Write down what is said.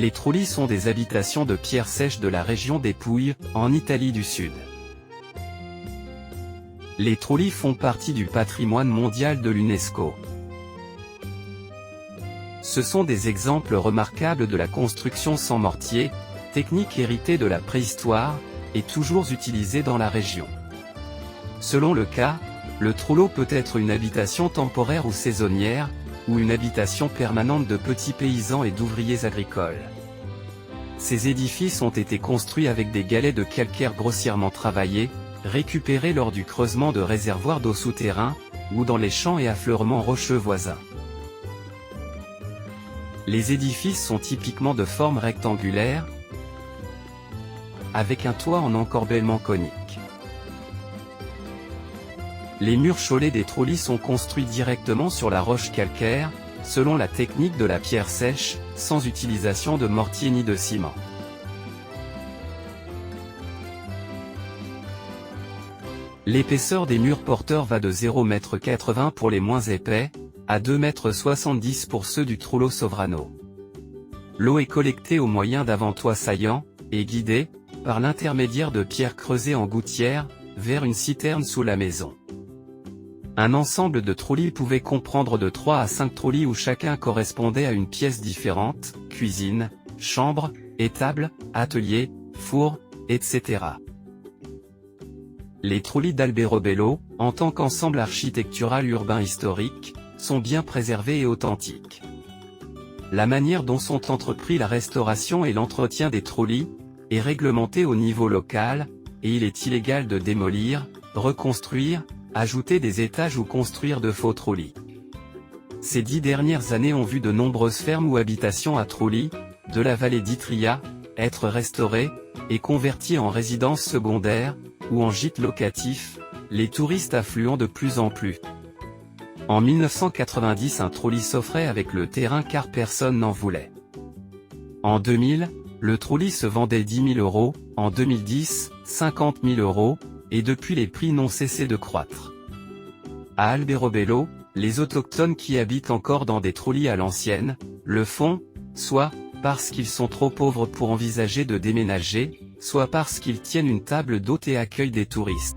Les trulli sont des habitations de pierre sèche de la région des Pouilles, en Italie du Sud. Les trulli font partie du patrimoine mondial de l'UNESCO. Ce sont des exemples remarquables de la construction sans mortier, technique héritée de la préhistoire, et toujours utilisée dans la région. Selon le cas, le trullo peut être une habitation temporaire ou saisonnière, ou une habitation permanente de petits paysans et d'ouvriers agricoles. Ces édifices ont été construits avec des galets de calcaire grossièrement travaillés, récupérés lors du creusement de réservoirs d'eau souterrains, ou dans les champs et affleurements rocheux voisins. Les édifices sont typiquement de forme rectangulaire, avec un toit en encorbellement conique. Les murs chaulés des trulli sont construits directement sur la roche calcaire, selon la technique de la pierre sèche, sans utilisation de mortier ni de ciment. L'épaisseur des murs porteurs va de 0,80 m pour les moins épais, à 2,70 m pour ceux du trullo sovrano. L'eau est collectée au moyen d'avantois saillants, et guidée, par l'intermédiaire de pierres creusées en gouttière, vers une citerne sous la maison. Un ensemble de trulli pouvait comprendre de 3 à 5 trulli où chacun correspondait à une pièce différente, cuisine, chambre, étable, atelier, four, etc. Les trulli d'Alberobello, en tant qu'ensemble architectural urbain historique, sont bien préservés et authentiques. La manière dont sont entrepris la restauration et l'entretien des trulli est réglementée au niveau local, et il est illégal de démolir, reconstruire, ajouter des étages ou construire de faux trulli. Ces 10 dernières années ont vu de nombreuses fermes ou habitations à trulli, de la vallée d'Itria, être restaurées, et converties en résidences secondaires, ou en gîtes locatifs, les touristes affluant de plus en plus. En 1990 un trulli s'offrait avec le terrain car personne n'en voulait. En 2000, le trulli se vendait 10 000 €, en 2010, 50 000 €, et depuis les prix n'ont cessé de croître. À Alberobello, les autochtones qui habitent encore dans des trulli à l'ancienne, le font, soit parce qu'ils sont trop pauvres pour envisager de déménager, soit parce qu'ils tiennent une table d'hôte et accueillent des touristes.